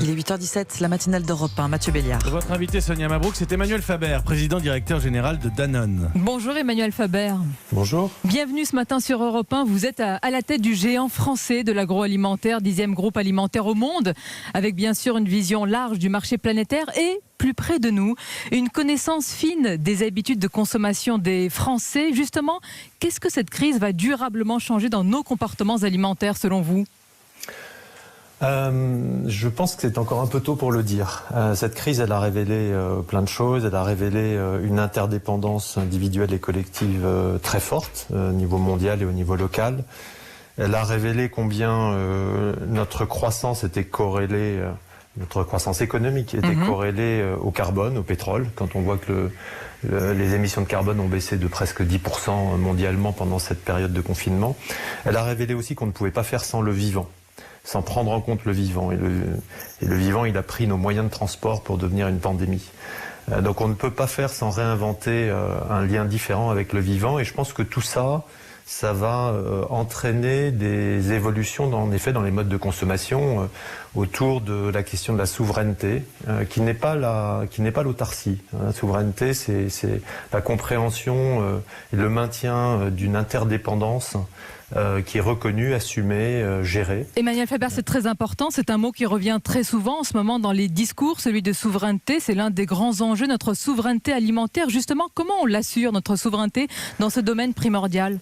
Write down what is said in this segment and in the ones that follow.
Il est 8h17, la matinale d'Europe 1, Mathieu Béliard. Votre invité Sonia Mabrouk, c'est Emmanuel Faber, président-directeur général de Danone. Bonjour Emmanuel Faber. Bonjour. Bienvenue ce matin sur Europe 1. Vous êtes à la tête du géant français de l'agroalimentaire, 10e groupe alimentaire au monde, avec bien sûr une vision large du marché planétaire et plus près de nous, une connaissance fine des habitudes de consommation des Français. Justement, qu'est-ce que cette crise va durablement changer dans nos comportements alimentaires selon vous ? Je pense que c'est encore un peu tôt pour le dire. Cette crise, elle a révélé plein de choses. Elle a révélé une interdépendance individuelle et collective très forte au niveau mondial et au niveau local. Elle a révélé combien notre croissance était corrélée, notre croissance économique était corrélée au carbone, au pétrole. Quand on voit que les émissions de carbone ont baissé de presque 10% mondialement pendant cette période de confinement. Elle a révélé aussi qu'on ne pouvait pas faire sans le vivant, sans prendre en compte le vivant. Et le vivant, il a pris nos moyens de transport pour devenir une pandémie. Donc on ne peut pas faire sans réinventer un lien différent avec le vivant. Et je pense que tout ça, ça va entraîner des évolutions, en effet, dans les modes de consommation autour de la question de la souveraineté, qui n'est pas l'autarcie. La souveraineté, c'est la compréhension et le maintien d'une interdépendance qui est reconnue, assumée, gérée. Emmanuel Faber, c'est très important. C'est un mot qui revient très souvent en ce moment dans les discours, celui de souveraineté. C'est l'un des grands enjeux, notre souveraineté alimentaire. Justement, comment on l'assure, notre souveraineté, dans ce domaine primordial ?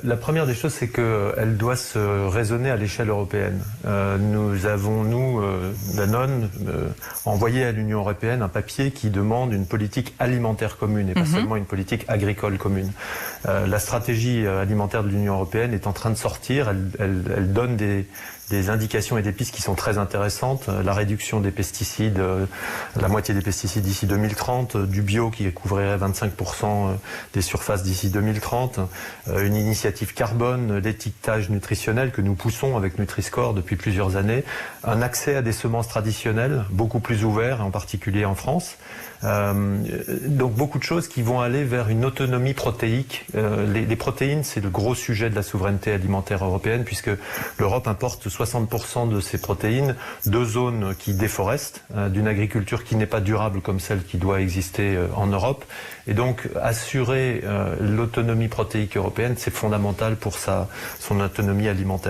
La première des choses, c'est qu'elle doit se raisonner à l'échelle européenne. Nous avons, Danone, envoyé à l'Union européenne un papier qui demande une politique alimentaire commune et pas seulement une politique agricole commune. La stratégie alimentaire de l'Union européenne est en train de sortir. Elle donne des indications et des pistes qui sont très intéressantes. La réduction des pesticides, la moitié des pesticides d'ici 2030, du bio qui couvrirait 25% des surfaces d'ici 2030, une initiative carbone, l'étiquetage nutritionnel que nous poussons avec Nutri-Score depuis plusieurs années, un accès à des semences traditionnelles beaucoup plus ouvert, en particulier en France. Donc beaucoup de choses qui vont aller vers une autonomie protéique. Les protéines, c'est le gros sujet de la souveraineté alimentaire européenne, puisque l'Europe importe 60% de ses protéines de zones qui déforestent, d'une agriculture qui n'est pas durable comme celle qui doit exister en Europe. Et donc assurer l'autonomie protéique européenne, c'est fondamental pour son autonomie alimentaire.